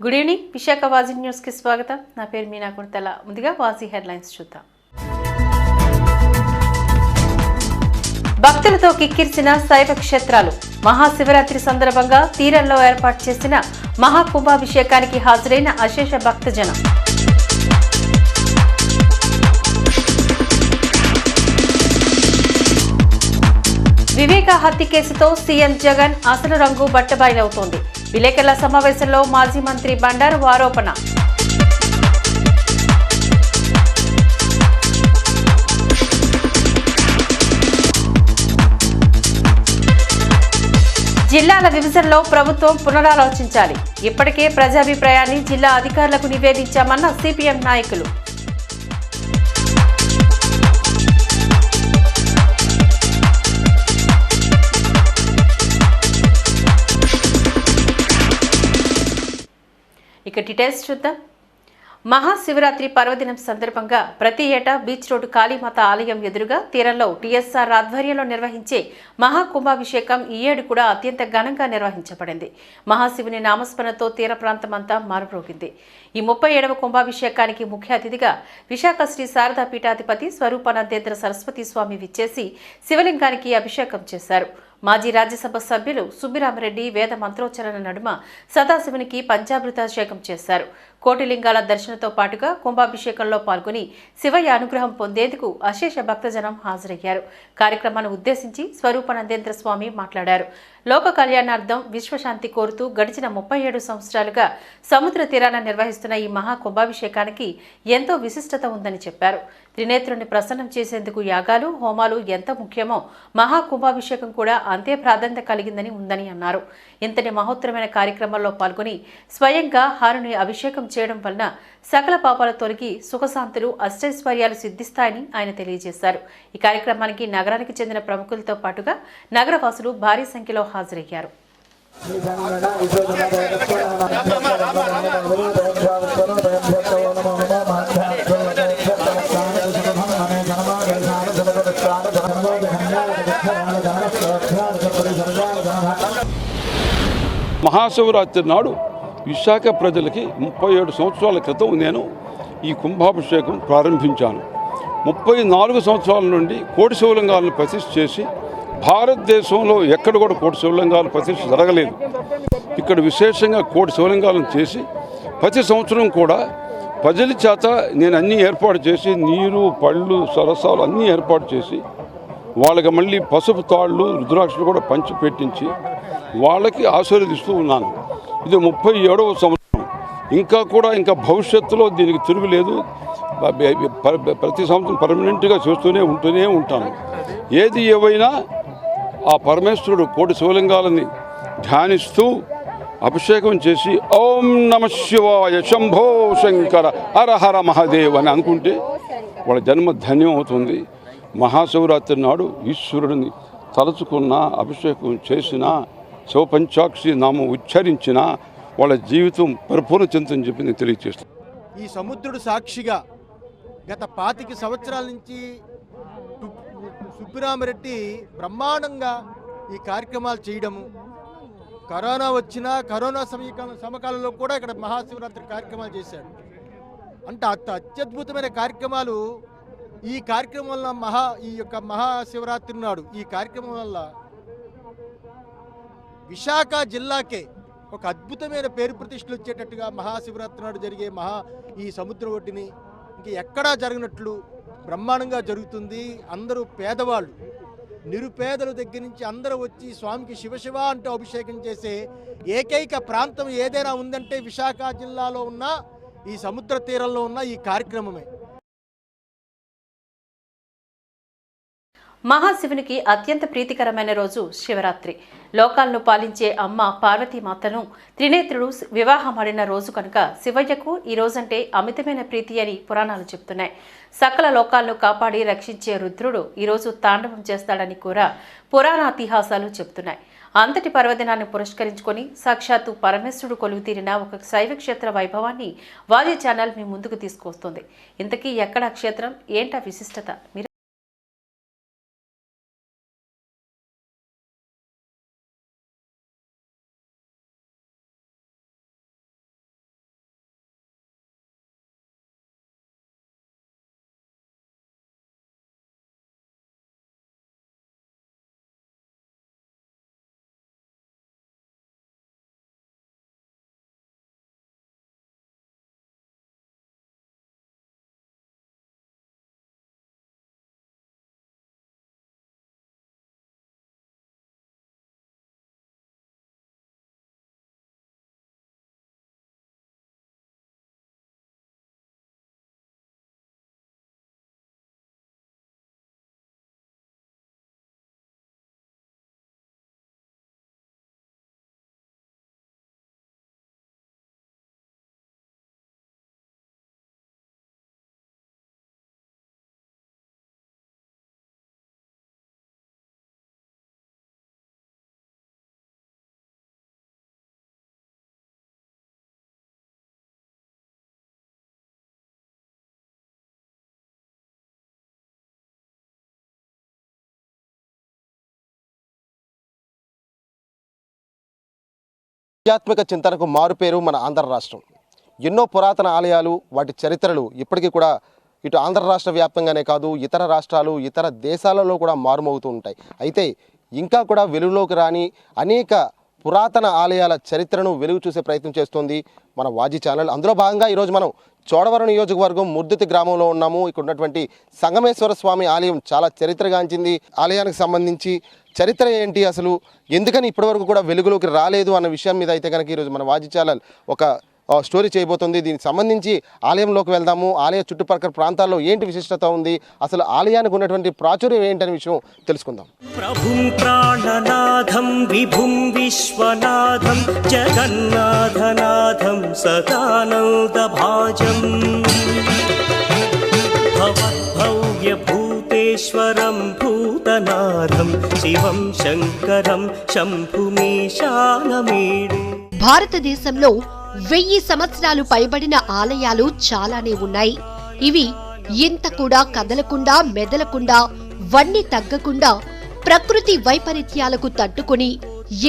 Good evening Visakha వాజీ news కి స్వాగతం. నా పేరు మీనా కుర్తల. ముందుగా వాజీ హెడ్లైన్స్ చూద్దాం. భక్తులతో కిక్కిర్చిన శైవ క్షేత్రాలు. మహాశివరాత్రి సందర్భంగా తీరంలో ఏర్పాటు చేసిన మహాకుంభాభిషేకానికి హాజరైన అశేష భక్తజనం. వివేక హత్య కేసుతో సీఎం జగన్ అసలు రంగు బట్టబయలవుతోంది. విలేకరుల సమావేశంలో మాజీ మంత్రి బండారు ఆరోపణ. జిల్లాల విభజనలో ప్రభుత్వం పునరాలోచించాలి. ఇప్పటికే ప్రజాభిప్రాయాన్ని జిల్లా అధికారులకు నివేదించామన్న సిపిఎం నాయకులు. ఇక డీటెయిల్స్ చూద్దాం. మహాశివరాత్రి పర్వదినం సందర్భంగా ప్రతి ఏటా బీచ్ రోడ్డు కాళీమాత ఆలయం ఎదురుగా తీరంలో టీఎస్ఆర్ ఆధ్వర్యంలో నిర్వహించే మహాకుంభాభిషేకం ఈ ఏడు కూడా అత్యంత ఘనంగా నిర్వహించబడింది. మహాశివుని నామస్మరణతో తీర ప్రాంతమంతా మారుమ్రోగింది. ఈ 37వ కుంభాభిషేకానికి ముఖ్య అతిథిగా విశాఖ శ్రీ శారదా పీఠాధిపతి స్వరూపానందేంద్ర సరస్వతి స్వామి విచ్చేసి శివలింగానికి అభిషేకం చేశారు. మాజీ రాజ్యసభ సభ్యులు సుబ్బిరామరెడ్డి వేద మంత్రోచ్చరణ నడుమ సదాశివునికి పంచామృతాభిషేకం చేశారు. కోటిలింగాల దర్శనంతో పాటుగా కుంభాభిషేకంలో పాల్గొని శివయ్య అనుగ్రహం పొందేందుకు అశేష భక్తజనం హాజరయ్యారు. కార్యక్రమాన్ని ఉద్దేశించి స్వరూపానందేంద్ర స్వామి మాట్లాడారు. లోక కళ్యాణార్థం విశ్వశాంతి కోరుతూ గడిచిన 37 సంవత్సరాలుగా సముద్ర తీరాన నిర్వహిస్తున్న ఈ మహాకుంభాభిషేకానికి ఎంతో విశిష్టత ఉందని చెప్పారు. త్రినేత్రుని ప్రసన్నం చేసేందుకు యాగాలు, హోమాలు ఎంత ముఖ్యమో మహాకుంభాభిషేకం కూడా అంతే ప్రాధాన్యత కలిగిందని ఉందని అన్నారు. ఇంతటి మహోత్తరమైన కార్యక్రమంలో పాల్గొని స్వయంగా హారుని అభిషేకం చేయడం వలన సకల పాపాల తొలగి సుఖశాంతులు అష్టైశ్వర్యాలు సిద్ధిస్తాయని ఆయన తెలియజేశారు. ఈ కార్యక్రమానికి నగరానికి చెందిన ప్రముఖులతో పాటుగా నగరవాసులు భారీ సంఖ్యలో హాజరయ్యారు. మహాశివరాత్రి నాడు విశాఖ ప్రజలకి 37 సంవత్సరాల క్రితం నేను ఈ కుంభాభిషేకం ప్రారంభించాను. 34 సంవత్సరాల నుండి కోటి శివలింగాలను ప్రతిష్ఠ చేసి భారతదేశంలో ఎక్కడ కూడా కోటి శివలింగాల ప్రతిష్ఠ జరగలేదు. ఇక్కడ విశేషంగా కోటి శివలింగాలను చేసి ప్రతి సంవత్సరం కూడా ప్రజల చేత నేను అన్నీ ఏర్పాటు చేసి నీరు, పళ్ళు, సరసాలు అన్నీ ఏర్పాటు చేసి వాళ్ళకి మళ్ళీ పసుపు తాళ్ళు, రుద్రాక్షలు కూడా పంచి పెట్టించి వాళ్ళకి ఆశీర్వదిస్తూ ఉన్నాను. ఇది 37వ సంవత్సరం. ఇంకా భవిష్యత్తులో దీనికి తిరుగులేదు. ప్రతి సంవత్సరం పర్మనెంట్గా చేస్తూనే ఉంటాను. ఏది ఏవైనా ఆ పరమేశ్వరుడు కోటి శివలింగాలని ధ్యానిస్తూ అభిషేకం చేసి ఓం నమ శివాయ శంభో శంకర హర హర మహాదేవ్ అని అనుకుంటే వాళ్ళ జన్మ ధన్యం అవుతుంది. మహాశివరాత్రి నాడు ఈశ్వరుడిని తలుచుకున్న, అభిషేకం చేసిన, శివపంచాక్షి నామం ఉచ్చరించిన వాళ్ళ జీవితం పరిపూర్ణ చెందుతుందని చెప్పి నేను తెలియజేస్తాను. ఈ సముద్రుడు సాక్షిగా గత 25 సంవత్సరాల నుంచి సుబ్బిరామరెడ్డి బ్రహ్మాండంగా ఈ కార్యక్రమాలు చేయడము, కరోనా వచ్చినా కరోనా సమకాలంలో కూడా ఇక్కడ మహాశివరాత్రి కార్యక్రమాలు చేశాడు. అంటే అత్యద్భుతమైన కార్యక్రమాలు. ఈ కార్యక్రమం వల్ల ఈ యొక్క మహాశివరాత్రి నాడు ఈ కార్యక్రమం వల్ల విశాఖ జిల్లాకే ఒక అద్భుతమైన పేరు ప్రతిష్టలు వచ్చేటట్టుగా మహాశివరాత్రి నాడు జరిగే ఈ సముద్ర ఒడ్డుని ఇంక ఎక్కడా జరిగినట్లు బ్రహ్మాండంగా జరుగుతుంది. అందరూ పేదవాళ్ళు, నిరుపేదల దగ్గర నుంచి అందరూ వచ్చి స్వామికి శివశివ అంటూ అభిషేకం చేసే ఏకైక ప్రాంతం ఏదైనా ఉందంటే విశాఖ జిల్లాలో ఉన్న ఈ సముద్ర తీరంలో ఉన్న ఈ కార్యక్రమమే. మహాశివునికి అత్యంత ప్రీతికరమైన రోజు శివరాత్రి. లోకాలను పాలించే అమ్మ పార్వతీమాతను త్రినేత్రుడు వివాహమాడిన రోజు కనుక శివయ్యకు ఈ రోజంటే అమితమైన ప్రీతి అని పురాణాలు చెప్తున్నాయి. సకల లోకాలను కాపాడి రక్షించే రుద్రుడు ఈరోజు తాండవం చేస్తాడని కూడా పురాణాతిహాసాలు చెప్తున్నాయి. అంతటి పర్వదినాన్ని పురస్కరించుకొని సాక్షాత్తు పరమేశ్వరుడు కొలువు తీరిన ఒక శైవ క్షేత్ర వైభవాన్ని వాజీ ఛానల్ మీ ముందుకు తీసుకొస్తుంది. ఇంతకీ ఎక్కడ క్షేత్రం, ఏంటా విశిష్టత? ఆధ్యాత్మిక చింతనకు మారుపేరు మన ఆంధ్ర రాష్ట్రం. ఎన్నో పురాతన ఆలయాలు, వాటి చరిత్రలు ఇప్పటికీ కూడా ఇటు ఆంధ్ర రాష్ట్ర వ్యాప్తంగానే కాదు, ఇతర రాష్ట్రాలు, ఇతర దేశాలలో కూడా మారుమోగుతూ ఉంటాయి. అయితే ఇంకా కూడా వెలుగులోకి రాని అనేక పురాతన ఆలయాల చరిత్రను వెలుగు చూసే ప్రయత్నం చేస్తోంది మన వాజీ ఛానల్. అందులో భాగంగా ఈరోజు మనం చోడవరం నియోజకవర్గం ముర్దుతి గ్రామంలో ఉన్నాము. ఇక్కడ ఉన్నటువంటి సంగమేశ్వర స్వామి ఆలయం చాలా చరిత్రగాంచింది. ఆలయానికి సంబంధించి చరిత్ర ఏంటి, అసలు ఎందుకని ఇప్పటివరకు కూడా వెలుగులోకి రాలేదు అన్న విషయం మీద అయితే కనుక ఈరోజు మన వాజీ ఛానల్ ఒక స్టోరీ చేయబోతుంది. దీనికి సంబంధించి ఆలయంలోకి వెళ్దాము. ఆలయ చుట్టుపక్కల ప్రాంతాల్లో ఏంటి విశిష్టత ఉంది, అసలు ఆలయానికి ఉన్నటువంటి ప్రాచుర్యం ఏంటనే విషయం తెలుసుకుందాం. ప్రభుం ప్రాణనాథం విభుం విశ్వనాథం జగన్నాథనాథం సదానందభాజం భవద్భవ్యభూతేశ్వరం భూతనాథం శివం శంకరం శంభుమీశానమీడే. భారతదేశంలో 1000 సంవత్సరాలు పైబడిన ఆలయాలు చాలానే ఉన్నాయి. ఇవి ఇంత కూడా కదలకుండా, మెదలకుండా, వన్ని తగ్గకుండా ప్రకృతి వైపరీత్యాలకు తట్టుకుని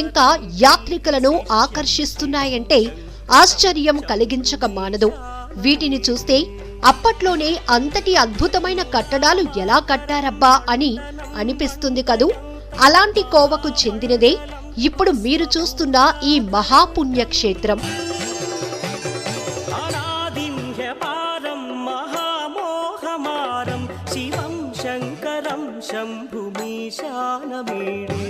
ఇంకా యాత్రికులను ఆకర్షిస్తున్నాయంటే ఆశ్చర్యం కలిగించక మానదు. వీటిని చూస్తే అప్పట్లోనే అంతటి అద్భుతమైన కట్టడాలు ఎలా కట్టారబ్బా అని అనిపిస్తుంది కదూ. అలాంటి కోవకు చెందినదే ఇప్పుడు మీరు చూస్తున్న ఈ మహాపుణ్యక్షేత్రం. శివం శంకరం శంభుమీశానమీడే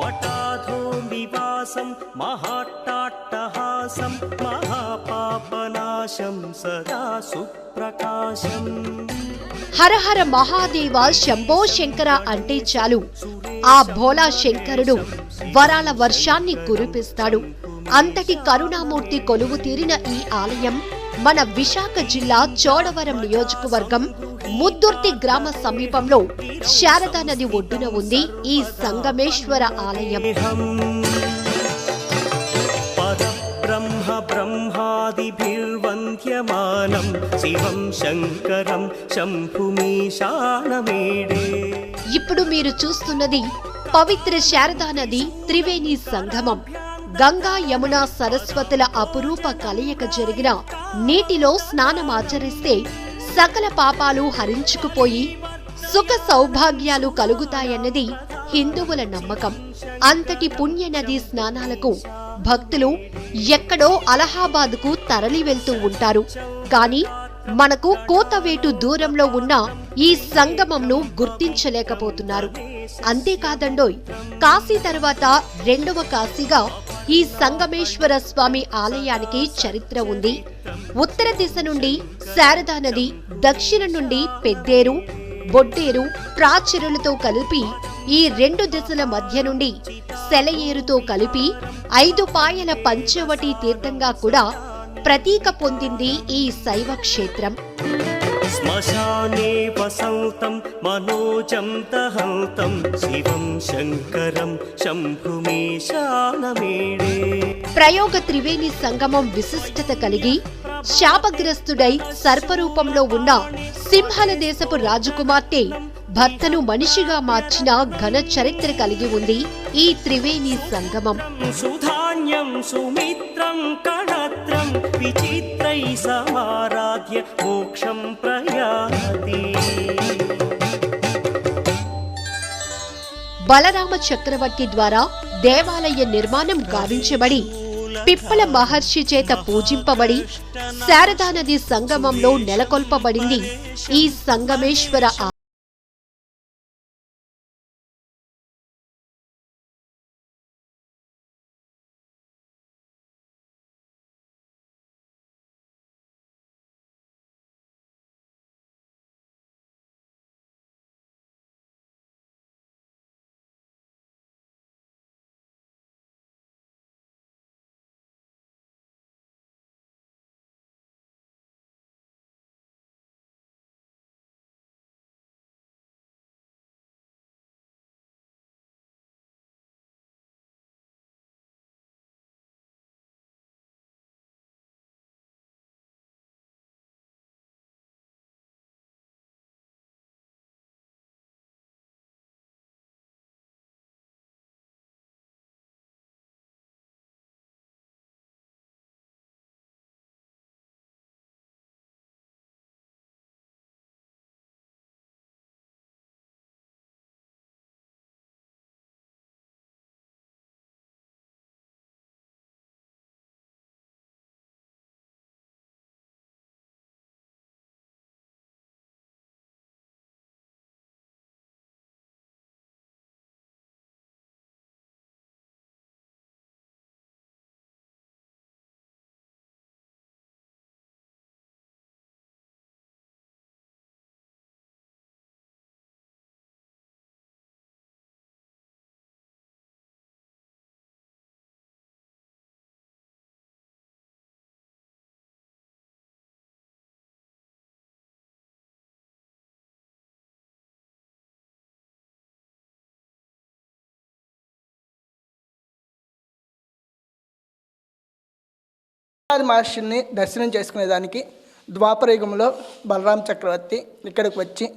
వటాధో నివాసం మహాట్టాట్టహాసం మహాపాపనాశం సదా సుప్రకాశం. హరహర మహాదేవ శంభో శంకర అంటే చాలు ఆ భోలా శంకరుడు వరాల వర్షాన్ని కురిపిస్తాడు. అంతటి కరుణామూర్తి కొలువు తీరిన ఈ ఆలయం మన విశాఖ జిల్లా చోడవరం నియోజకవర్గం ముద్దుర్తి గ్రామ సమీపంలో శారదా నది ఒడ్డున ఉంది ఈ సంగమేశ్వర ఆలయం. పరబ్రహ్మ బ్రహ్మాదిభిర్వంద్యమానం శివం శంకరం శంభుమీశానమీడే. ఇప్పుడు మీరు చూస్తున్నది పవిత్ర శారదా నది త్రివేణి సంగమం. గంగా యమున సరస్వతుల అపురూప కలయిక జరిగిన నీటిలో స్నానమాచరిస్తే సకల పాపాలు హరించుకుపోయి సుఖ సౌభాగ్యాలు కలుగుతాయన్నది హిందువుల నమ్మకం. అంతటి పుణ్య నది స్నానాలకు భక్తులు ఎక్కడో అలహాబాద్కు తరలి వెళ్తూ ఉంటారు. కానీ మనకు కోతవేటు దూరంలో ఉన్న ఈ సంగమంను గుర్తించలేకపోతున్నారు. అంతేకాదండోయ్, కాశీ తర్వాత రెండవ కాశీగా ఈ సంగమేశ్వర స్వామి ఆలయానికి చరిత్ర ఉంది. ఉత్తర దిశ నుండి శారదా నది, దక్షిణం నుండి పెద్దేరు, బొడ్డేరు, ప్రాచెరులతో కలిపి ఈ 2 దిశల మధ్య నుండి సెలయేరుతో కలిపి 5 పాయల పంచవటి తీర్థంగా కూడా ప్రతీక పొందింది ఈ శైవ క్షేత్రం. శ్మశానే వసంతం మనోజం దహంతం శివం శంకరం శంభుమీశానమీడే. ప్రయోగ త్రివేణి సంగమం విశిష్టత కలిగి శాపగ్రస్తుడై సర్పరూపంలో ఉన్న సింహల దేశపు రాజకుమార్తె భర్తను మనిషిగా మార్చిన ఘన చరిత్ర కలిగి ఉంది ఈ త్రివేణి సంగమం. సుధాన్యం సుమిత్రం కళత్రం విచిత్రై సమారాధ్య మోక్షం ప్రయాతి. బలరామ చక్రవర్తి ద్వారా దేవాలయ నిర్మాణం గావించబడి పిప్పల మహర్షి చేత పూజింపబడి శారదా నది సంగమంలో నెలకొల్పబడింది ఈ సంగమేశ్వర మహర్షిని దర్శనం చేసుకునేదానికి ద్వాపరయుగంలో బలరాం చక్రవర్తి ఇక్కడికి వచ్చి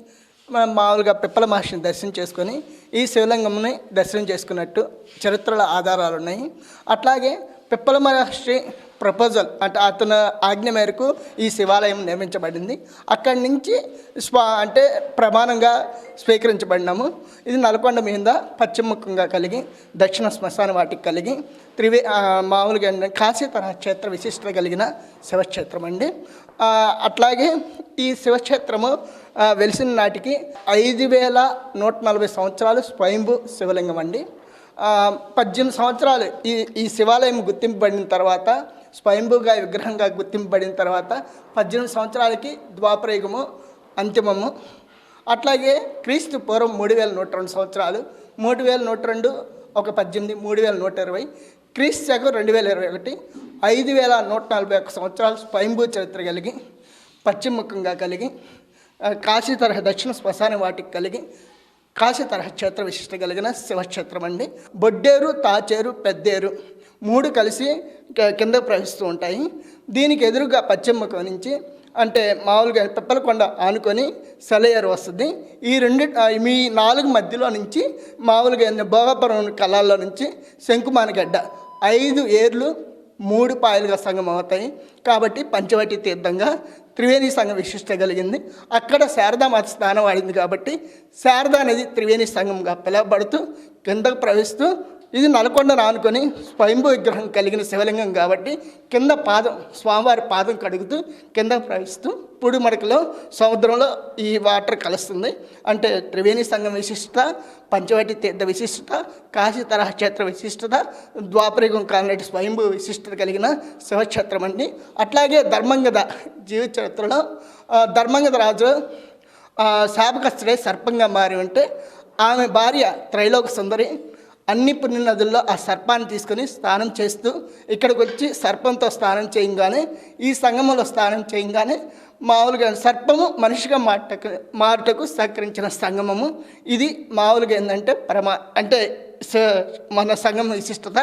మామూలుగా పిప్పల మహర్షిని దర్శనం చేసుకొని ఈ శివలింగంని దర్శనం చేసుకున్నట్టు చరిత్రల ఆధారాలు ఉన్నాయి. అట్లాగే పిప్పల మహర్షి ప్రపోజల్ అంటే అతను ఆజ్ఞ మేరకు ఈ శివాలయం నిర్మించబడింది. అక్కడి నుంచి అంటే ప్రమాణంగా స్వీకరించబడినాము. ఇది నల్గొండ మీద పశ్చిమముఖంగా కలిగి దక్షిణ శ్మశాన వాటికి కలిగి మామూలుగా కాశీ తరహా క్షేత్ర విశిష్టత కలిగిన శివక్షేత్రం అండి. అట్లాగే ఈ శివక్షేత్రము వెలిసిన నాటికి 5140 సంవత్సరాలు స్వయంభూ శివలింగం అండి. 18 సంవత్సరాలు ఈ శివాలయం గుర్తింపబడిన తర్వాత, స్వయంభూగా విగ్రహంగా గుర్తింపబడిన తర్వాత 18 సంవత్సరాలకి ద్వాపరయుగము అంతిమము. అట్లాగే క్రీస్తు పూర్వం 3102 సంవత్సరాలు, 3102 ఒక 18 3120, క్రీస్తు శకం 2021 5141 సంవత్సరాలు స్వయంభూ చరిత్ర కలిగి పశ్చిమముఖంగా కలిగి కాశీ తరహా దక్షిణ శ్మశాన వాటికి కలిగి కాశీ తరహా క్షేత్ర విశిష్ట కలిగిన శివక్షేత్రం అండి. బొడ్డేరు, తాచేరు, పెద్దేరు 3 కలిసి కింద ప్రవహిస్తూ ఉంటాయి. దీనికి ఎదురుగా పశ్చిమముఖం నుంచి అంటే మామూలుగా పిప్పలకొండ ఆనుకొని సెలయేరు వస్తుంది. ఈ 4 మధ్యలో నుంచి మామూలుగా భోగాపురం కళాల్లో నుంచి శంకుమానగడ్డ 5 ఏర్లు 3 పాయలుగా సంగమం అవుతాయి. కాబట్టి పంచవటి తీర్థంగా త్రివేణి సంఘం విశిష్ట కలిగింది. అక్కడ శారదామాత స్నానం ఆడింది కాబట్టి శారదా అనేది త్రివేణి సంఘంగా పిలువబడుతూ కిందకు ప్రవహిస్తూ, ఇది నల్గొండను ఆనుకొని స్వయంభూ విగ్రహం కలిగిన శివలింగం కాబట్టి కింద పాదం స్వామివారి పాదం కడుగుతూ కింద ప్రవహిస్తూ పుడిమడకలో సముద్రంలో ఈ వాటర్ కలుస్తుంది. అంటే త్రివేణి సంఘం విశిష్టత, పంచవటి తీర్థ విశిష్టత, కాశీ తరహా క్షేత్ర విశిష్టత, ద్వాపరయుగం కాలనాటి స్వయంభూ విశిష్టత కలిగిన శివక్షేత్రం అండి. అట్లాగే ధర్మంగద జీవిత చరిత్రలో ధర్మంగద రాజు శాపగ్రస్తుడై సర్పంగా మారి ఉంటే ఆమె భార్య త్రైలోక సుందరి అన్ని పుణ్య నదుల్లో ఆ సర్పాన్ని తీసుకొని స్నానం చేస్తూ ఇక్కడికి వచ్చి సర్పంతో స్నానం చేయంగానే, ఈ సంగమంలో స్నానం చేయంగానే మామూలుగా సర్పము మనిషిగా మాటకు సహకరించిన సంగమము ఇది. మామూలుగా ఏంటంటే అంటే మన సంగమ విశిష్టత.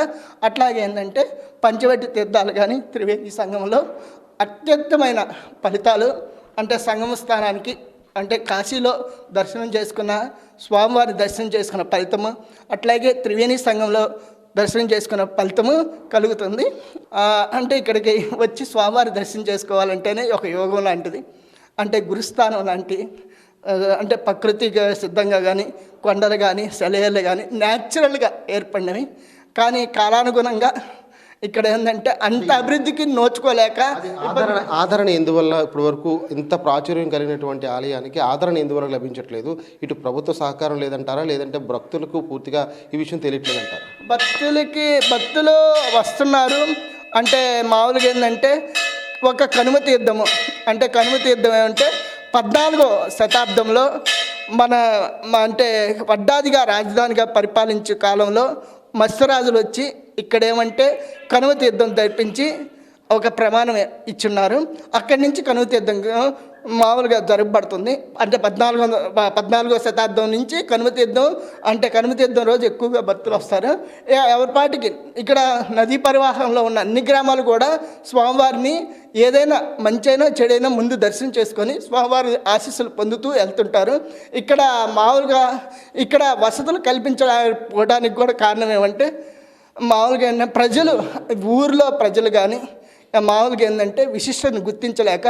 అట్లాగే ఏంటంటే పంచవటి తీర్థాలు కానీ త్రివేణి సంగమంలో అత్యుత్తమైన ఫలితాలు అంటే సంగమ స్థానానికి అంటే కాశీలో దర్శనం చేసుకున్న స్వామివారి దర్శనం చేసుకున్న ఫలితము, అట్లాగే త్రివేణి సంఘంలో దర్శనం చేసుకున్న ఫలితము కలుగుతుంది. అంటే ఇక్కడికి వచ్చి స్వామివారి దర్శనం చేసుకోవాలంటేనే ఒక యోగం లాంటిది. అంటే గురుస్థానం లాంటి అంటే ప్రకృతిగా సిద్ధంగా కానీ కొండలు కానీ సెలయేళ్ళు కానీ న్యాచురల్గా ఏర్పడినవి. కానీ కాలానుగుణంగా ఇక్కడ ఏంటంటే అంత అభివృద్ధికి నోచుకోలేక ఆదరణ ఎందువల్ల ఇప్పటి వరకు ఇంత ప్రాచుర్యం కలిగినటువంటి ఆలయానికి ఆదరణ ఎందువల్ల లభించట్లేదు? ఇటు ప్రభుత్వ సహకారం లేదంటారా, లేదంటే భక్తులకు పూర్తిగా ఈ విషయం తెలియట్లేదంటారా? భక్తులు వస్తున్నారు. అంటే మామూలుగా ఏంటంటే ఒక కనుమ తీర్థము అంటే కనుమ తీర్థం ఏమంటే 14వ శతాబ్దంలో అంటే వడ్డాదిగా రాజధానిగా పరిపాలించే కాలంలో మత్స్యరాజులు వచ్చి ఇక్కడేమంటే కనుమ తీర్థం తెప్పించి ఒక ప్రమాణం ఇచ్చున్నారు. అక్కడి నుంచి కనుమ తీర్థం మామూలుగా జరగబడుతుంది. అంటే 14వ శతాబ్దం నుంచి కనుమ తీర్థం అంటే కనుమ తీర్థం రోజు ఎక్కువగా భక్తులు వస్తారు. ఎవరిపాటికి ఇక్కడ నదీ పరివాహంలో ఉన్న అన్ని గ్రామాలు కూడా స్వామివారిని ఏదైనా మంచైనా చెడైనా ముందు దర్శనం చేసుకొని స్వామివారి ఆశీస్సులు పొందుతూ వెళ్తుంటారు. ఇక్కడ మామూలుగా ఇక్కడ వసతులు కల్పించడానికి కూడా కారణం ఏమంటే మామూలుగా ప్రజలు ఊర్లో ప్రజలు కానీ మామూలుగా ఏంటంటే విశిష్టతను గుర్తించలేక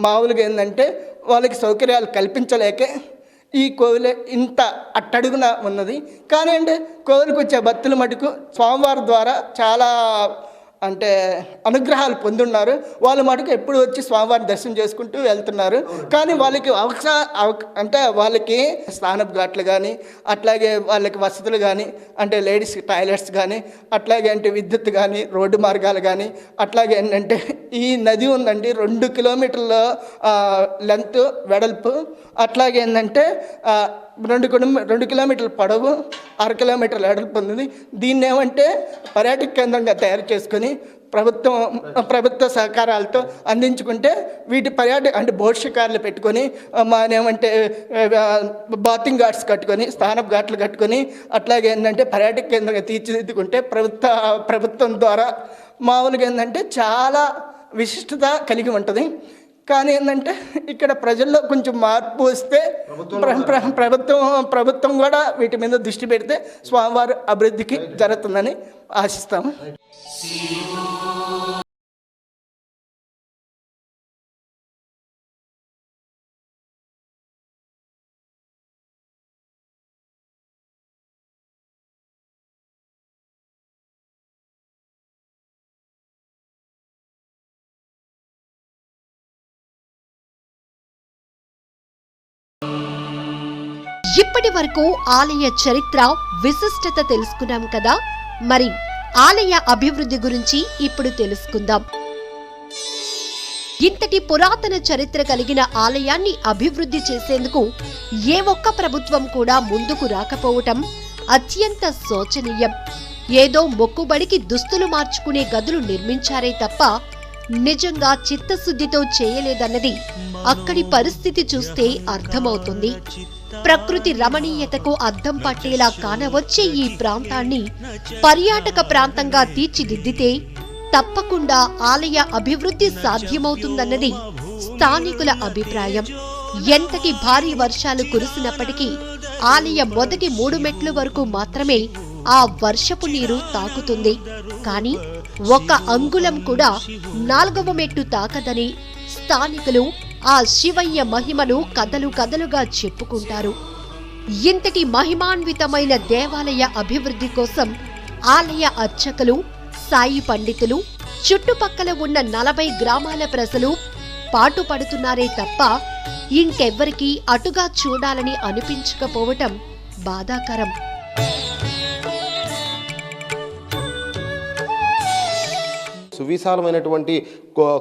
మామూలుగా ఏంటంటే వాళ్ళకి సౌకర్యాలు కల్పించలేకే ఈ కోవిలే ఇంత అట్టడుగున ఉన్నది. కానీ అంటే కోవిలికి వచ్చే భక్తుల మటుకు స్వామివారి ద్వారా చాలా అంటే అనుగ్రహాలు పొందున్నారు. వాళ్ళు మటుకు ఎప్పుడు వచ్చి స్వామివారిని దర్శనం చేసుకుంటూ వెళ్తున్నారు. కానీ వాళ్ళకి అంటే వాళ్ళకి స్నానపు ఘాట్లు కానీ అట్లాగే వాళ్ళకి వసతులు కానీ అంటే లేడీస్ టాయిలెట్స్ కానీ అట్లాగే అంటే విద్యుత్ కానీ రోడ్డు మార్గాలు కానీ అట్లాగే ఏంటంటే ఈ నది ఉందండి 2 కిలోమీటర్ల లెంత్ వెడల్పు, అట్లాగే ఏంటంటే 2 కిలోమీటర్ల పొడవు 1/2 కిలోమీటర్ల వెడల్పు ఉంది. దీన్ని ఏమంటే పర్యాటక కేంద్రంగా తయారు చేసుకొని ప్రభుత్వ సహకారాలతో అందించుకుంటే వీటి అంటే బోట్ షికార్లు పెట్టుకొని ఏమంటే బాతింగ్ ఘాట్స్ కట్టుకొని స్నానపు ఘాట్లు కట్టుకొని అట్లాగే ఏంటంటే పర్యాటక కేంద్రంగా తీర్చిదిద్దుకుంటే ప్రభుత్వం ద్వారా మామూలుగా ఏంటంటే చాలా విశిష్టత కలిగి ఉంటుంది. కానీ ఏంటంటే ఇక్కడ ప్రజల్లో కొంచెం మార్పు వస్తే ప్రభుత్వం కూడా వీటి మీద దృష్టి పెడితే స్వామివారి అభివృద్ధికి జరుగుతుందని ఆశిస్తాము. ఇప్పటి వరకు ఆలయ చరిత్ర విశిష్టత తెలుసుకున్నాం కదా, మరి ఆలయ అభివృద్ధి గురించి ఇప్పుడు తెలుసుకుందాం. ఇంతటి పురాతన చరిత్ర కలిగిన ఆలయాన్ని అభివృద్ధి చేసేందుకు ఏ ఒక్క ప్రభుత్వం కూడా ముందుకు రాకపోవటం అత్యంత శోచనీయం. ఏదో మొక్కుబడికి దుస్తులు మార్చుకునే గదులు నిర్మించారే తప్ప నిజంగా చిత్తశుద్ధితో చేయలేదన్నది అక్కడి పరిస్థితి చూస్తే అర్థమవుతుంది. ప్రకృతి రమణీయతకు అద్దం పట్టేలా కానవచ్చే ఈ ప్రాంతాన్ని పర్యాటక ప్రాంతంగా తీర్చిదిద్దితే తప్పకుండా ఆలయ అభివృద్ధి సాధ్యమవుతుందన్నది స్థానికుల అభిప్రాయం. ఎంతటి భారీ వర్షాలు కురిసినప్పటికీ ఆలయ మొదటి 3 మెట్ల వరకు మాత్రమే ఆ వర్షపు నీరు తాకుతుంది. కానీ 1 అంగుళం కూడా 4వ మెట్టు తాకదని స్థానికులు ఆ శివయ్య మహిమను కథలుగా చెప్పుకుంటారు. ఇంతటి మహిమాన్వితమైన దేవాలయ అభివృద్ధి కోసం ఆలయ అర్చకులు, సాయి పండితులు, చుట్టుపక్కల ఉన్న 40 గ్రామాల ప్రజలు పాటుపడుతున్నారే తప్ప ఇంకెవ్వరికీ అటుగా చూడాలని అనిపించకపోవటం బాధాకరం. సువిశాలమైనటువంటి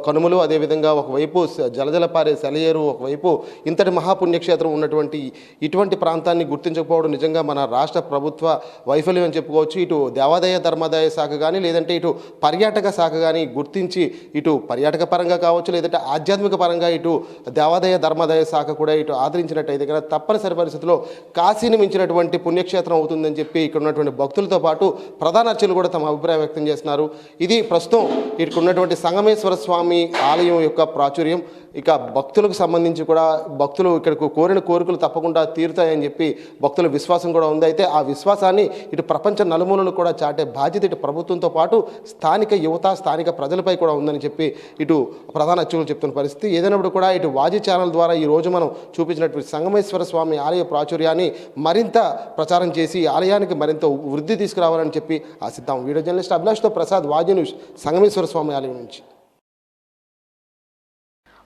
కనుమలు, అదేవిధంగా ఒకవైపు జలజల పారే సెలయేరు, ఒకవైపు ఇంతటి మహాపుణ్యక్షేత్రం ఉన్నటువంటి ఇటువంటి ప్రాంతాన్ని గుర్తించకపోవడం నిజంగా మన రాష్ట్ర ప్రభుత్వ వైఫల్యం అని చెప్పుకోవచ్చు. ఇటు దేవాదాయ ధర్మాదాయ శాఖ కానీ, లేదంటే ఇటు పర్యాటక శాఖ కానీ గుర్తించి ఇటు పర్యాటక పరంగా కావచ్చు, లేదంటే ఆధ్యాత్మిక పరంగా ఇటు దేవాదాయ ధర్మాదాయ శాఖ కూడా ఇటు ఆదరించినట్టయితే కనుక తప్పనిసరి పరిస్థితుల్లో కాశీని మించినటువంటి పుణ్యక్షేత్రం అవుతుందని చెప్పి ఇక్కడ ఉన్నటువంటి భక్తులతో పాటు ప్రధాన అర్చకులు కూడా తమ అభిప్రాయం వ్యక్తం చేస్తున్నారు. ఇది ప్రస్తుతం ఇక్కడ ఉన్నటువంటి సంగమేశ్వర స్వామి ఆలయం యొక్క ప్రాచుర్యం. ఇక భక్తులకు సంబంధించి కూడా భక్తులు ఇక్కడకు కోరిన కోరికలు తప్పకుండా తీరుతాయని చెప్పి భక్తుల విశ్వాసం కూడా ఉంది. అయితే ఆ విశ్వాసాన్ని ఇటు ప్రపంచ నలుమూలలు కూడా చాటే బాధ్యత ఇటు ప్రభుత్వంతో పాటు స్థానిక యువత, స్థానిక ప్రజలపై కూడా ఉందని చెప్పి ఇటు ప్రధాన అర్చకులు చెప్తున్న పరిస్థితి. ఏదైనప్పుడు కూడా ఇటు వాజీ ఛానల్ ద్వారా ఈ రోజు మనం చూపించినటువంటి సంగమేశ్వర స్వామి ఆలయ ప్రాచుర్యాన్ని మరింత ప్రచారం చేసి ఆలయానికి మరింత వృద్ధి తీసుకురావాలని చెప్పి ఆశిద్దాం. వీడియో జర్నలిస్ట్ అభిలాష్తో ప్రసాద్, వాజీ న్యూస్, సంగమేశ్వర స్వామి ఆలయం నుంచి.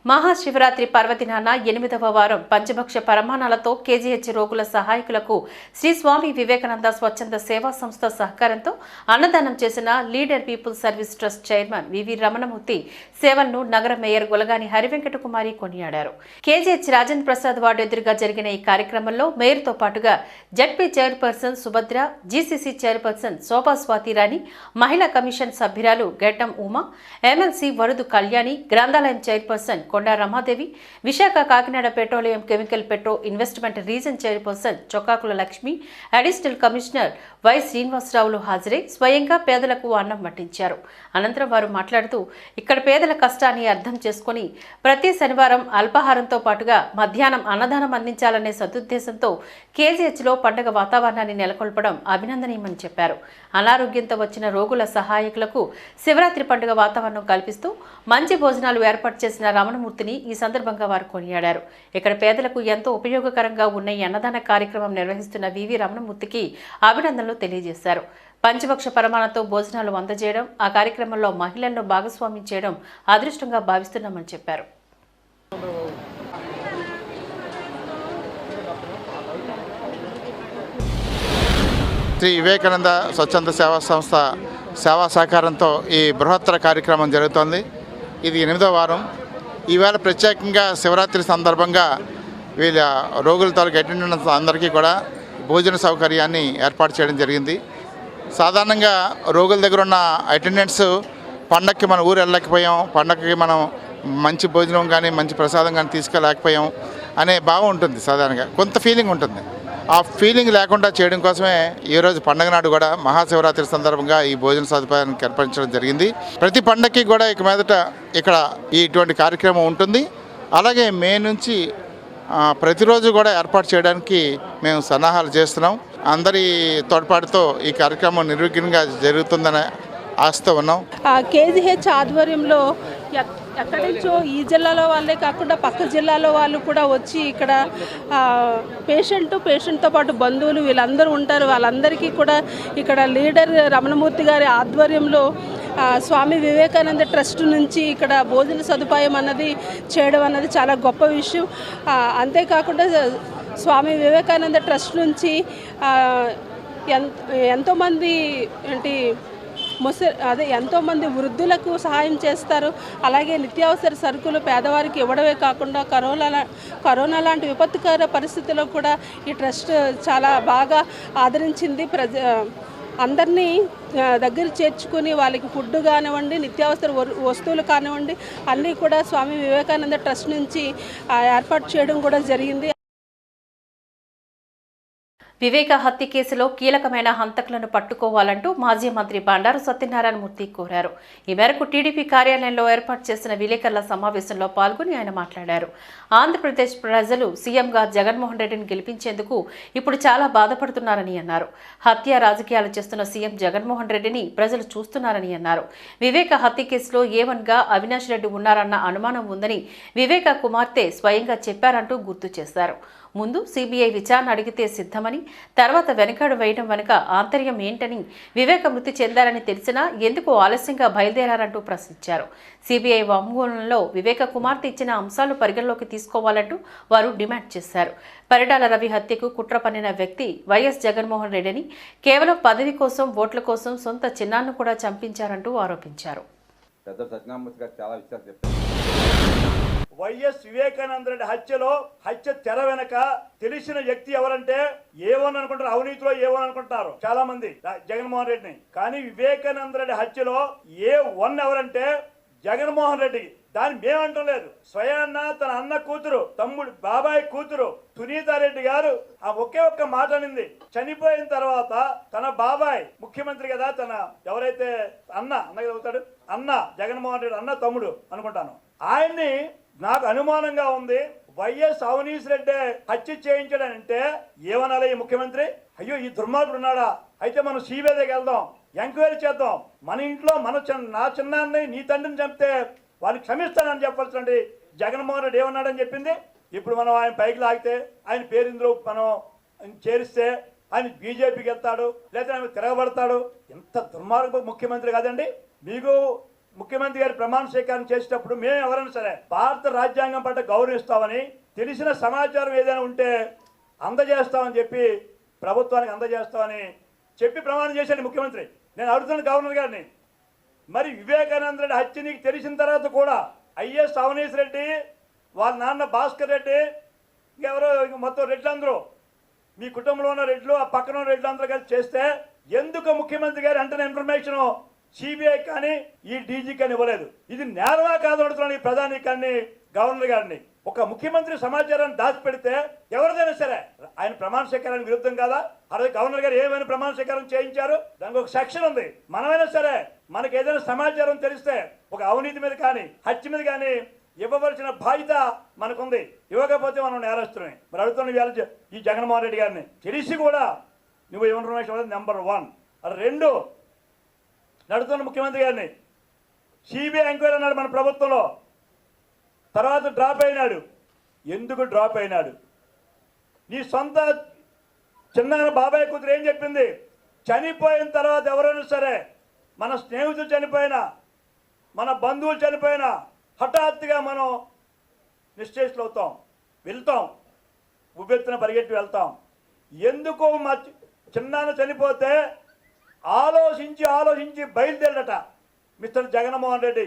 మహాశివరాత్రి పర్వదినాన 8వ వారం పంచభక్ష పరమాణాలతో కేజీహెచ్ రోగుల సహాయకులకు శ్రీ స్వామి వివేకానంద స్వచ్ఛంద సేవా సంస్థ సహకారంతో అన్నదానం చేసిన leader people service trust chairman V V Ramanamurthy సేవలను నగర మేయర్ గొలగాని హరివెంకట కుమారి కొనియాడారు. కేజీహెచ్ రాజేంద్ర ప్రసాద్ వార్డు ఎదురుగా జరిగిన ఈ కార్యక్రమంలో మేయర్తో పాటుగా ZP chairperson Subhadra, GCC chairperson Shobha Swathirani, మహిళా కమిషన్ సభ్యురాలు గెట్టం ఉమా, ఎమ్మెల్సీ వరుదు కళ్యాణి, గ్రంథాలయం chairperson Konda Ramadevi, Visakha Kakinada petroleum chemical petro investment region chairperson Chokkakula Lakshmi, additional commissioner Y శ్రీనివాసరావులు హాజరై స్వయంగా పేదలకు అన్నం వడ్డించారు. అనంతరం వారు మాట్లాడుతూ ఇక్కడ పేదల కష్టాన్ని అర్థం చేసుకుని ప్రతి శనివారం అల్పాహారంతో పాటుగా మధ్యాహ్నం అన్నదానం అందించాలనే సదుద్దేశంతో కేజీహెచ్లో పండుగ వాతావరణాన్ని నెలకొల్పడం అభినందనీయమని చెప్పారు. అనారోగ్యంతో వచ్చిన రోగుల సహాయకులకు శివరాత్రి పండుగ వాతావరణం కల్పిస్తూ మంచి భోజనాలు ఏర్పాటు చేసిన రమణమూర్తిని ఈ సందర్భంగా వారు కొనియాడారు. ఇక్కడ పేదలకు ఎంతో ఉపయోగకరంగా ఉన్న ఈ అన్నదాన కార్యక్రమం నిర్వహిస్తున్న వివి రమణమూర్తికి అభినందనలు తెలియజేశారు. పంచభక్ష పరమాణంతో భోజనాలు అందజేయడం, ఆ కార్యక్రమంలో మహిళలను భాగస్వామ్యం చేయడం అదృష్టంగా భావిస్తున్నామని చెప్పారు. శ్రీ వివేకానంద స్వచ్ఛంద సేవా సంస్థ సేవా సహకారంతో ఈ బృహత్తర కార్యక్రమం జరుగుతోంది. ఇది 8వ వారం. ఈవేళ ప్రత్యేకంగా శివరాత్రి సందర్భంగా వీళ్ళ రోగుల తాలూకు అటెండెన్స్ అందరికీ కూడా భోజన సౌకర్యాన్ని ఏర్పాటు చేయడం జరిగింది. సాధారణంగా రోగుల దగ్గర ఉన్న అటెండెన్స్ పండగకి మన ఊరు వెళ్ళలేకపోయాం, పండగకి మనం మంచి భోజనం కానీ మంచి ప్రసాదం కానీ తీసుకెళ్ళలేకపోయాం అనే భావం ఉంటుంది. సాధారణంగా కొంత ఫీలింగ్ ఉంటుంది. ఆ ఫీలింగ్ లేకుండా చేయడం కోసమే ఈరోజు పండగ నాడు కూడా మహాశివరాత్రి సందర్భంగా ఈ భోజన సదుపాయాన్ని ఏర్పరచడం జరిగింది. ప్రతి పండగకి కూడా ఇక మీదట ఇక్కడ ఇటువంటి కార్యక్రమం ఉంటుంది. అలాగే మే నుంచి ప్రతిరోజు కూడా ఏర్పాటు చేయడానికి మేము సన్నాహాలు చేస్తున్నాం. అందరి తోడ్పాటుతో ఈ కార్యక్రమం నిర్విఘ్నంగా జరుగుతుందని ఆశతో ఉన్నాం. కేజీహెచ్ ఆధ్వర్యంలో ఎక్కడి నుంచో ఈ జిల్లాలో వాళ్ళే కాకుండా పక్క జిల్లాలో వాళ్ళు కూడా వచ్చి ఇక్కడ పేషెంట్తో పాటు బంధువులు వీళ్ళందరూ ఉంటారు. వాళ్ళందరికీ కూడా ఇక్కడ లీడర్ రమణమూర్తి గారి ఆధ్వర్యంలో స్వామి వివేకానంద ట్రస్ట్ నుంచి ఇక్కడ భోజన సదుపాయం అన్నది చేయడం అన్నది చాలా గొప్ప విషయం. అంతేకాకుండా స్వామి వివేకానంద ట్రస్ట్ నుంచి ఎంతోమంది ఎంతోమంది వృద్ధులకు సహాయం చేస్తారు. అలాగే నిత్యావసర సరుకులు పేదవారికి ఇవ్వడమే కాకుండా కరోనా లాంటి విపత్తుకర పరిస్థితుల్లో కూడా ఈ ట్రస్ట్ చాలా బాగా ఆదరించింది. అందరినీ దగ్గర చేర్చుకుని వాళ్ళకి ఫుడ్ కానివ్వండి, నిత్యావసర వస్తువులు కానివ్వండి అన్నీ కూడా స్వామి వివేకానంద ట్రస్ట్ నుంచి ఏర్పాటు చేయడం కూడా జరిగింది. వివేక హత్య కేసులో కీలకమైన హంతకులను పట్టుకోవాలంటూ మాజీ మంత్రి బండారు సత్యనారాయణమూర్తి కోరారు. ఈ మేరకు టీడీపీ కార్యాలయంలో ఏర్పాటు చేసిన విలేకరుల సమావేశంలో పాల్గొని ఆయన మాట్లాడారు. ఆంధ్రప్రదేశ్ ప్రజలు సీఎంగా జగన్మోహన్ రెడ్డిని గెలిపించేందుకు ఇప్పుడు చాలా బాధపడుతున్నారని అన్నారు. హత్య రాజకీయాలు చేస్తున్న సీఎం జగన్మోహన్ రెడ్డిని ప్రజలు చూస్తున్నారని అన్నారు. వివేక హత్య కేసులో ఏవన్గా అవినాష్ రెడ్డి ఉన్నారన్న అనుమానం ఉందని వివేక కుమార్తె స్వయంగా చెప్పారంటూ గుర్తు చేశారు. ముందు సీబీఐ విచారణ అడిగితే సిద్ధమని, తర్వాత వెనకాడు వేయడం వెనుక ఆంతర్యం ఏంటని, వివేక మృతి చెందారని తెలిసినా ఎందుకు ఆలస్యంగా బయలుదేరారంటూ ప్రశ్నించారు. సీబీఐ వాంగ్మూలంలో వివేక కుమార్తె ఇచ్చిన అంశాలు పరిగణలోకి తీసుకోవాలంటూ వారు డిమాండ్ చేశారు. పరిటాల రవి హత్యకు కుట్ర పన్నిన వ్యక్తి వైఎస్ జగన్మోహన్ రెడ్డిని కేవలం పదవి కోసం, ఓట్ల కోసం సొంత చిన్నాన్ని కూడా చంపించారంటూ ఆరోపించారు. వైఎస్ వివేకానంద రెడ్డి హత్య తెర వెనక తెలిసిన వ్యక్తి ఎవరంటే ఏవని అనుకుంటారు, అవినీతిలో ఏవని అనుకుంటారు చాలా మంది జగన్మోహన్ రెడ్డిని. కానీ వివేకానంద రెడ్డి హత్యలో ఏ1 ఎవరంటే జగన్మోహన్ రెడ్డి. దాన్ని మేమంటం లేదు, స్వయాన్న తన అన్న కూతురు, తమ్ముడు బాబాయ్ కూతురు సునీతారెడ్డి గారు ఆ ఒక్క మాట అనింది. చనిపోయిన తర్వాత తన బాబాయ్ ముఖ్యమంత్రి కదా, తన ఎవరైతే అన్నగా అవుతాడు, అన్న జగన్మోహన్ రెడ్డి అన్న తమ్ముడు అనుకుంటాను, ఆయన్ని నాకు అనుమానంగా ఉంది వైఎస్ అవినీష్ రెడ్డి హత్య చేయించాడంటే ఏమనాలి ఈ ముఖ్యమంత్రి? అయ్యో ఈ దుర్మార్గుడు ఉన్నాడా, అయితే మనం సిబిఐ దగ్గరికి వెళ్దాం, ఎంక్వైరీ చేద్దాం, మన ఇంట్లో నా చిన్నాన్ని నీ తండ్రిని చంపితే వాడిని క్షమిస్తానని చెప్పాల్సింది జగన్మోహన్ రెడ్డి ఏమన్నాడని చెప్పింది. ఇప్పుడు మనం ఆయన పైకి లాగితే, ఆయన పేరు ఇందులో మనం చేరిస్తే ఆయన బీజేపీకి వెళ్తాడు, లేదా ఆయన తిరగబడతాడు. ఎంత దుర్మార్గ ముఖ్యమంత్రి కాదండి. మీకు ముఖ్యమంత్రి గారి ప్రమాణ స్వీకారం చేసేటప్పుడు మేము ఎవరైనా సరే భారత రాజ్యాంగం పట్ల గౌరవిస్తామని, తెలిసిన సమాచారం ఏదైనా ఉంటే అందజేస్తామని చెప్పి, ప్రభుత్వానికి అందజేస్తామని చెప్పి ప్రమాణం చేశాడు ముఖ్యమంత్రి. నేను అడుగుతున్నాను గవర్నర్ గారిని, మరి వివేకానంద రెడ్డి హత్య నీకు తెలిసిన తర్వాత కూడా ఐఎస్ అవినీష్ రెడ్డి, వాళ్ళ నాన్న భాస్కర్ రెడ్డి, ఇంకెవరో మొత్తం రెడ్లందరూ మీ కుటుంబంలో ఉన్న రెడ్లు, ఆ పక్కన ఉన్న రెడ్లందరూ కలిసి చేస్తే ఎందుకు ముఖ్యమంత్రి గారు వెంటనే ఇన్ఫర్మేషన్ సిబిఐ కానీ ఈ డీజీ కానీ ఇవ్వలేదు? ఇది నేరమా కాదు అడుగుతున్నాను ఈ ప్రధాని కానీ గవర్నర్ గారిని. ఒక ముఖ్యమంత్రి సమాచారాన్ని దాచిపెడితే ఎవరిదైనా సరే ఆయన ప్రమాణ స్వీకారానికి విరుద్ధం కాదా? అదే గవర్నర్ గారు ఏమైనా ప్రమాణ స్వీకారం చేయించారు, దానికి ఒక సెక్షన్ ఉంది. మనమైనా సరే మనకి ఏదైనా సమాచారం తెలిస్తే ఒక అవినీతి మీద కానీ హత్య మీద కానీ ఇవ్వవలసిన బాధ్యత మనకుంది. ఇవ్వకపోతే మనం నేరస్తున్నాయి. మరి అడుగుతున్న ఈ జగన్మోహన్ రెడ్డి గారిని తెలిసి కూడా నువ్వు ఇన్ఫర్మేషన్ నెంబర్ 1. 2 నడుతున్న ముఖ్యమంత్రి గారిని సిబిఐ ఎంక్వైరీ అన్నాడు మన ప్రభుత్వంలో, తర్వాత డ్రాప్ అయినాడు. ఎందుకు డ్రాప్ అయినాడు? నీ సొంత చిన్న బాబాయ్ కూతురు ఏం చెప్పింది? చనిపోయిన తర్వాత ఎవరైనా సరే, మన స్నేహితులు చనిపోయినా, మన బంధువులు చనిపోయినా హఠాత్తుగా మనం నిశ్చేష్లు అవుతాం, వెళ్తాం, ఉబ్బెత్తున పరిగెట్టి వెళ్తాం. ఎందుకు మా చిన్నాన్న చనిపోతే ఆలోచించి బయలుదేరట మిస్టర్ జగన్మోహన్ రెడ్డి.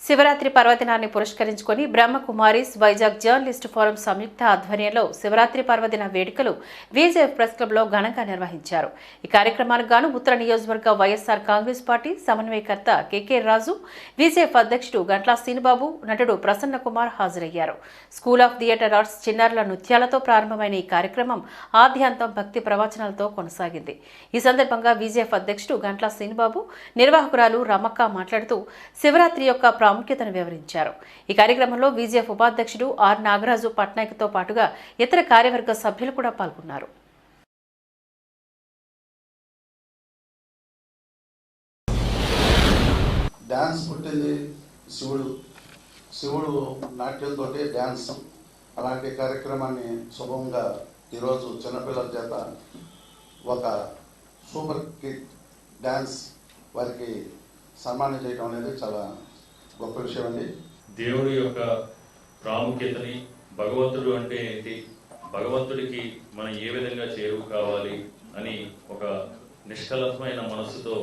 శివరాత్రి పర్వదినాన్ని పురస్కరించుకొని బ్రహ్మకుమారీస్ వైజాగ్ జర్నలిస్టు ఫోరం సంయుక్త ఆధ్వర్యంలో శివరాత్రి పర్వదిన వేడుకలు విజేఎఫ్ ప్రెస్ క్లబ్లో ఘనంగా నిర్వహించారు. ఈ కార్యక్రమానికి గాను ఉత్తర నియోజకవర్గ వైఎస్ఆర్ కాంగ్రెస్ పార్టీ సమన్వయకర్త కెకే రాజు, విజేఎఫ్ అధ్యక్షుడు గంట్ల శ్రీనిబాబు, నటుడు ప్రసన్న కుమార్ హాజరయ్యారు. స్కూల్ ఆఫ్ థియేటర్ ఆర్ట్స్ చిన్నారుల నృత్యాలతో ప్రారంభమైన ఈ కార్యక్రమం ఆద్యాంతం భక్తి ప్రవచనాలతో కొనసాగింది. ఈ సందర్భంగా విజేఎఫ్ అధ్యక్షుడు గంట్ల శ్రీనిబాబు, నిర్వాహకురాలు రమక్క మాట్లాడుతూ శివరాత్రి యొక్క ప్రాముఖ్యతను వివరించారు. ఈ కార్యక్రమంలో విజేఎఫ్ ఉపాధ్యక్షుడు ఆర్ నాగరాజు పట్నాయక్తో పాటుగా ఇతర కార్యవర్గ సభ్యులు కూడా పాల్గొన్నారు. డ్యాన్స్ పుట్టింది శివుడు నాట్యంతో డ్యాన్స్. అలాంటి కార్యక్రమాన్ని శుభంగా ఈరోజు చిన్నపిల్లల చేత ఒక సూపర్ కిడ్ డ్యాన్స్ వారికి సన్మానం చేయడం అనేది చాలా గొప్ప విషయం అండి. దేవుడి యొక్క ప్రాముఖ్యతని, భగవంతుడు అంటే ఏంటి, భగవంతుడికి మనం ఏ విధంగా చేరువు కావాలి అని ఒక నిష్కలమైన మనసుతో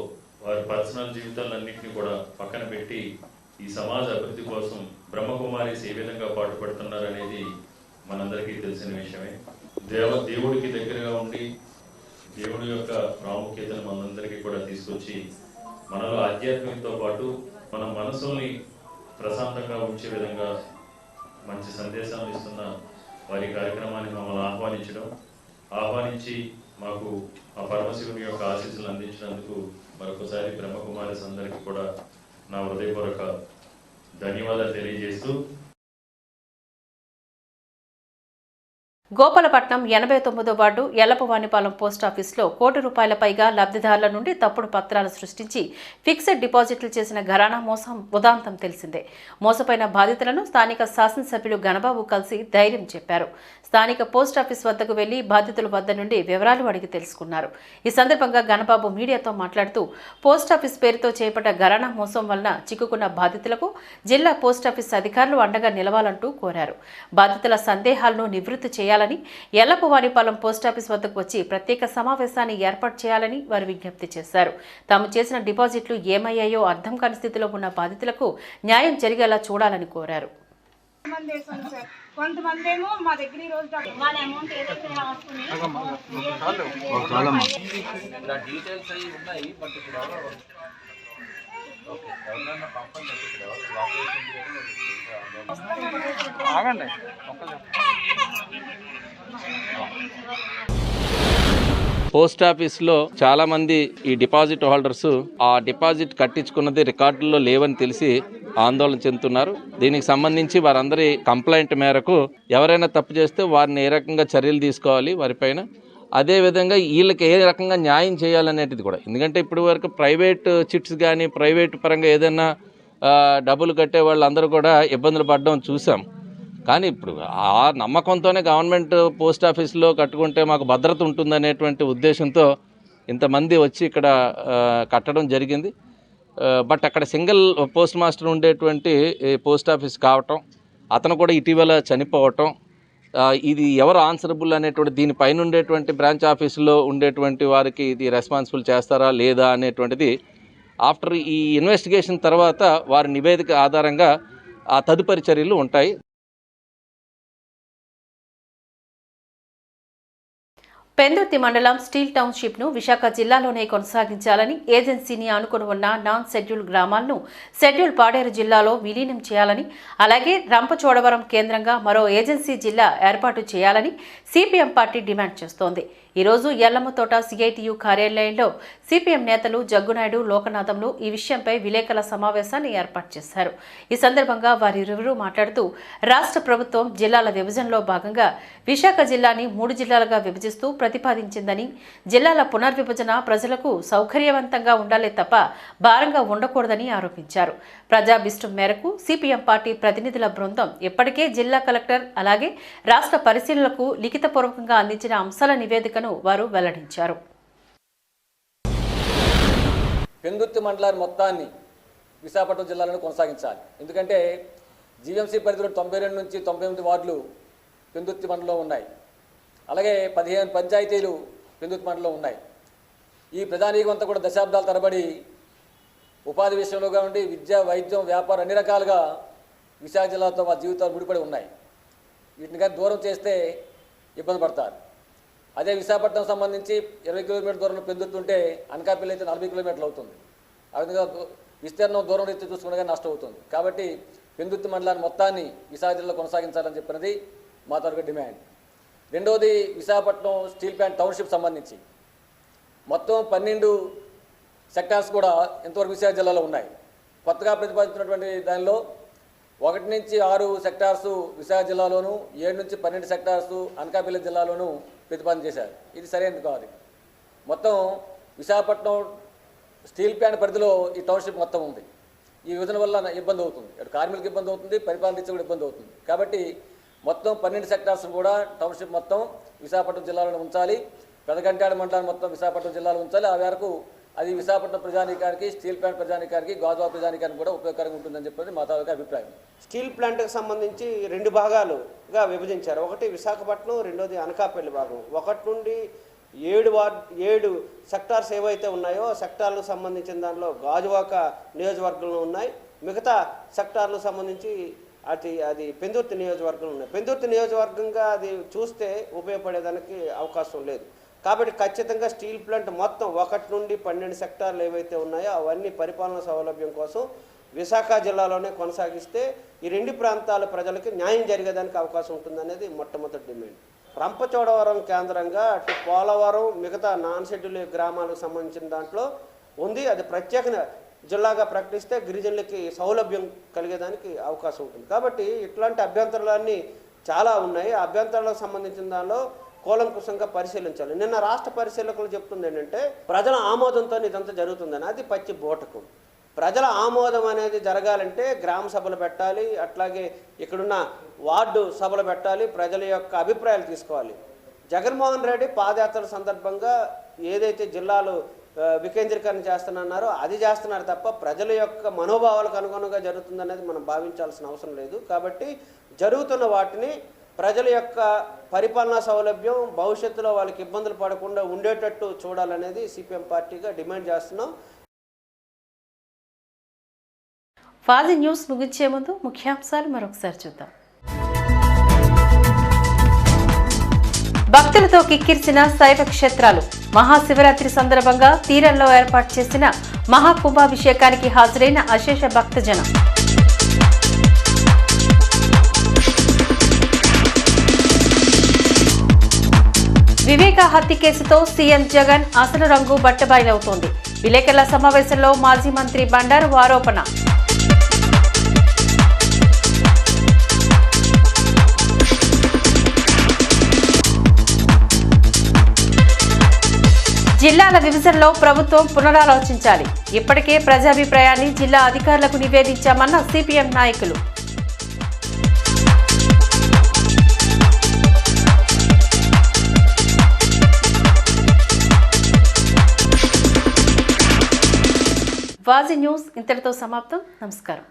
వారి పర్సనల్ జీవితాలన్నింటినీ కూడా పక్కన పెట్టి ఈ సమాజ అభివృద్ధి కోసం బ్రహ్మకుమారీస్ ఏ విధంగా పాటుపడుతున్నారనేది మనందరికీ తెలిసిన విషయమే. దేవుడికి దగ్గరగా ఉండి దేవుడి యొక్క ప్రాముఖ్యతను మనందరికీ కూడా తీసుకొచ్చి మనలో ఆధ్యాత్మికతో పాటు మన మనసుల్ని ప్రశాంతంగా ఉంచే విధంగా మంచి సందేశాలు ఇస్తున్న వారి కార్యక్రమాన్ని మమ్మల్ని ఆహ్వానించి మాకు ఆ పరమశివుని యొక్క ఆశీస్సులు అందించినందుకు మరొకసారి బ్రహ్మకుమారీస్ అందరికీ కూడా నా హృదయపూర్వక ధన్యవాదాలు తెలియజేస్తూ, గోపాలపట్నం 89వ వార్డు ఎల్లపవానిపాలెం పోస్టాఫీసులో ₹1 పైగా లబ్ధిదారుల నుండి తప్పుడు పత్రాలు సృష్టించి ఫిక్స్డ్ డిపాజిట్లు చేసిన ఘరానా మోసం ఉదాంతం తెలిసిందే. మోసపోయిన బాధితులను స్థానిక శాసనసభ్యులు గణబాబు కలిసి ధైర్యం చెప్పారు. స్థానిక పోస్టాఫీస్ వద్దకు వెళ్లి బాధితుల వద్ద నుండి వివరాలు అడిగి తెలుసుకున్నారు. ఈ సందర్భంగా గణబాబు మీడియాతో మాట్లాడుతూ పోస్టాఫీస్ పేరుతో చేపట్ట ఘరానా మోసం వలన చిక్కుకున్న బాధితులకు జిల్లా పోస్టాఫీస్ అధికారులు అండగా నిలవాలంటూ కోరారు. బాధితుల సందేహాలను నివృత్తి చేయాలని, ఎల్లపవానిపాలెం పోస్టాఫీస్ వద్దకు వచ్చి ప్రత్యేక సమావేశాన్ని ఏర్పాటు చేయాలని వారు విజ్ఞప్తి చేశారు. తాము చేసిన డిపాజిట్లు ఏమయ్యాయో అర్థం కాని స్థితిలో ఉన్న బాధితులకు న్యాయం జరిగేలా చూడాలని కోరారు. కొంతమంది ఏమో మా దగ్గర ఈ రోజు వాళ్ళ అమౌంట్ ఏదైతే రాసుకుని డీటెయిల్స్ అవి ఉన్నాయి. బట్ ఆగండి. పోస్ట్ ఆఫీస్లో చాలా మంది ఈ డిపాజిట్ హోల్డర్స్ ఆ డిపాజిట్ కట్టించుకున్నది రికార్డుల్లో లేవని తెలిసి ఆందోళన చెందుతున్నారు. దీనికి సంబంధించి వారందరి కంప్లైంట్ మేరకు ఎవరైనా తప్పు చేస్తే వారిని ఏ రకంగా చర్యలు తీసుకోవాలి వారిపైన, అదేవిధంగా వీళ్ళకి ఏ రకంగా న్యాయం చేయాలనేటిది కూడా. ఎందుకంటే ఇప్పుడు వరకు ప్రైవేట్ చిట్స్ కానీ ప్రైవేట్ పరంగా ఏదైనా డబ్బులు కట్టే వాళ్ళందరూ కూడా ఇబ్బందులు పడడం చూసాం. కానీ ఇప్పుడు ఆ నమ్మకంతోనే గవర్నమెంట్ పోస్ట్ ఆఫీస్లో కట్టుకుంటే మాకు భద్రత ఉంటుందనేటువంటి ఉద్దేశంతో ఇంతమంది వచ్చి ఇక్కడ కట్టడం జరిగింది. బట్ అక్కడ సింగిల్ పోస్ట్ మాస్టర్ ఉండేటువంటి పోస్ట్ ఆఫీస్ కావటం, అతను కూడా ఇటీవల చనిపోవటం, ఇది ఎవరు ఆన్సరబుల్ అనేటువంటి దీనిపైన ఉండేటువంటి బ్రాంచ్ ఆఫీసులో ఉండేటువంటి వారికి ఇది రెస్పాన్సిబుల్ చేస్తారా లేదా అనేటువంటిది ఆఫ్టర్ ఈ ఇన్వెస్టిగేషన్ తర్వాత వారి నివేదిక ఆధారంగా ఆ తదుపరి చర్యలు ఉంటాయి. పెందుర్తి మండలం స్టీల్ టౌన్షిప్ ను విశాఖ జిల్లాలోనే కొనసాగించాలని, ఏజెన్సీని ఆనుకుని ఉన్న నాన్ షెడ్యూల్ గ్రామాలను షెడ్యూల్ పాడేరు జిల్లాలో విలీనం చేయాలని, అలాగే రంపచోడవరం కేంద్రంగా మరో ఏజెన్సీ జిల్లా ఏర్పాటు చేయాలని సిపిఎం పార్టీ డిమాండ్ చేస్తోంది. ఈరోజు ఎల్లమ్మతోట సిఐటియు కార్యాలయంలో సిపిఎం నేతలు జగ్గునాయుడు, లోకనాథంలు ఈ విషయంపై విలేకరుల సమావేశాన్ని ఏర్పాటు చేశారు. ఈ సందర్భంగా వారిరువురు మాట్లాడుతూ రాష్ట్ర ప్రభుత్వం జిల్లాల విభజనలో భాగంగా విశాఖ జిల్లాని 3 జిల్లాలుగా విభజిస్తూ ప్రతిపాదించిందని, జిల్లాల పునర్విభజన ప్రజలకు సౌకర్యవంతంగా ఉండాలే తప్ప భారంగా ఉండకూడదని ఆరోపించారు. ప్రజాభిష్టం మేరకు సిపిఎం పార్టీ ప్రతినిధుల బృందం ఇప్పటికే జిల్లా కలెక్టర్ అలాగే రాష్ట్ర పరిశీలనలకు లిఖితపూర్వకంగా అందించిన అంశాల నివేదికను వారు వెల్లడించారు. పెందుర్తి మండలాన్ని మొత్తాన్ని విశాఖపట్నం జిల్లాలో కొనసాగించాలి. ఎందుకంటే జీఎంసీ పరిధిలో 92 నుంచి 98 వార్డులు పెందుర్తి మండలంలో ఉన్నాయి. అలాగే 15 పంచాయతీలు పెందుర్తి మండలంలో ఉన్నాయి. ఈ ప్రజానీకం అంతా కూడా దశాబ్దాల తరబడి ఉపాధి విషయంలో కానివ్వండి, విద్య, వైద్యం, వ్యాపారం అన్ని రకాలుగా విశాఖ జిల్లాతో మా జీవితాలు ముడిపడి ఉన్నాయి. వీటిని కానీ దూరం చేస్తే ఇబ్బంది పడతారు. అదే విశాఖపట్నం సంబంధించి 20 కిలోమీటర్ల దూరంలో పెందుతుంటే అనకాపల్లి అయితే 40 కిలోమీటర్లు అవుతుంది. ఆ విధంగా విస్తీర్ణం దూరం రీతి చూసుకునే నష్టం అవుతుంది. కాబట్టి పెందుర్తి మండలాన్ని మొత్తాన్ని విశాఖ జిల్లాలో కొనసాగించాలని చెప్పినది మా తరగతి డిమాండ్. రెండవది, విశాఖపట్నం స్టీల్ ప్లాంట్ టౌన్షిప్ సంబంధించి మొత్తం 12 సెక్టార్స్ కూడా ఇంతవరకు విశాఖ జిల్లాలో ఉన్నాయి. కొత్తగా ప్రతిపాదించినటువంటి దానిలో 1 నుంచి 6 సెక్టార్స్ విశాఖ జిల్లాలోను, 7 నుంచి 12 సెక్టార్స్ అనకాపల్లి జిల్లాలోనూ ప్రతిపాదన చేశారు. ఇది సరైనది కాదు. మొత్తం విశాఖపట్నం స్టీల్ ప్లాంట్ పరిధిలో ఈ టౌన్షిప్ మొత్తం ఉంది. ఈ విభజన వల్ల ఇబ్బంది అవుతుంది. అటు కార్మికులకు ఇబ్బంది అవుతుంది, పరిపాలన రీత్యా కూడా ఇబ్బంది అవుతుంది. కాబట్టి మొత్తం 12 సెక్టార్స్ కూడా టౌన్షిప్ మొత్తం విశాఖపట్నం జిల్లాలో ఉంచాలి. పెదగంటాడ మండలాన్ని మొత్తం విశాఖపట్నం జిల్లాలో ఉంచాలి. ఆ మేరకు అది విశాఖపట్నం ప్రజానీకానికి, స్టీల్ ప్లాంట్ ప్రజానీకానికి, గాజువా ప్రజానీకానికి కూడా ఉపయోగకరంగా ఉంటుందని చెప్పి మా తాలూకా అభిప్రాయం. స్టీల్ ప్లాంట్కి సంబంధించి 2 భాగాలుగా విభజించారు. ఒకటి విశాఖపట్నం, రెండోది అనకాపల్లి భాగం. 1 నుండి 7 సెక్టార్స్ ఏవైతే ఉన్నాయో సెక్టార్లకు సంబంధించిన దానిలో గాజువాక నియోజకవర్గంలో ఉన్నాయి. మిగతా సెక్టార్లకు సంబంధించి అది పెందుర్తి నియోజకవర్గంలో ఉన్నాయి. పెందుర్తి నియోజకవర్గంగా అది చూస్తే ఉపయోగపడేదానికి అవకాశం లేదు. కాబట్టి ఖచ్చితంగా స్టీల్ ప్లాంట్ మొత్తం 1 నుండి 12 సెక్టార్లు ఏవైతే ఉన్నాయో అవన్నీ పరిపాలనా సౌలభ్యం కోసం విశాఖ జిల్లాలోనే కొనసాగిస్తే ఈ 2 ప్రాంతాల ప్రజలకి న్యాయం జరిగేదానికి అవకాశం ఉంటుందనేది మొట్టమొదటి డిమాండ్. రంపచోడవరం కేంద్రంగా అటు పోలవరం, మిగతా నాన్ షెడ్యూల్ గ్రామాలకు సంబంధించిన దాంట్లో ఉంది. అది ప్రత్యేక జిల్లాగా ప్రకటిస్తే గిరిజనులకి సౌలభ్యం కలిగేదానికి అవకాశం ఉంటుంది. కాబట్టి ఇట్లాంటి అభ్యంతరాలన్నీ చాలా ఉన్నాయి. ఆ అభ్యంతరాలకు సంబంధించిన దానిలో కూలంకుషంగా పరిశీలించాలి. నిన్న రాష్ట్ర పరిశీలకులు చెప్తుంది ఏంటంటే ప్రజల ఆమోదంతో ఇదంతా జరుగుతుందని. అది పచ్చి బోటకం. ప్రజల ఆమోదం అనేది జరగాలంటే గ్రామ సభలు పెట్టాలి, అట్లాగే ఇక్కడున్న వార్డు సభలు పెట్టాలి, ప్రజల యొక్క అభిప్రాయాలు తీసుకోవాలి. జగన్మోహన్ రెడ్డి పాదయాత్ర సందర్భంగా ఏదైతే జిల్లాలు వికేంద్రీకరణ చేస్తున్నారో అది చేస్తున్నారు తప్ప ప్రజల యొక్క మనోభావాలకు అనుగుణంగా జరుగుతుందనేది మనం భావించాల్సిన అవసరం లేదు. కాబట్టి జరుగుతున్న వాటిని ప్రజల యొక్క పరిపాలనా సౌలభ్యం భవిష్యత్తులో వాళ్ళకి ఇబ్బందులు పడకుండా ఉండేటట్టు చూడాలనేది సిపిఎం పార్టీగా డిమాండ్ చేస్తున్నాం. ఫాజీ న్యూస్ ముగించే ముందు ముఖ్యాంశాలు మరొకసారి చూద్దాం. భక్తులతో కిక్కిరిసిన శైవ క్షేత్రాలు. మహాశివరాత్రి సందర్భంగా తీరంలో ఏర్పాటు చేసిన మహాకుంభాభిషేకానికి హాజరైన అశేష భక్తజనం. వివేక హత్య కేసుతో సీఎం జగన్ అసలు రంగు బట్టబయలవుతోంది. విలేకరుల సమావేశంలో మాజీ మంత్రి బండారు ఆరోపణ. జిల్లాల విభజనలో ప్రభుత్వం పునరాలోచించాలి. ఇప్పటికే ప్రజాభిప్రాయాన్ని జిల్లా అధికారులకు నివేదించామన్న సిపిఎం నాయకులు. వాజీ న్యూస్ ఇంతటితో సమాప్తం. నమస్కారం.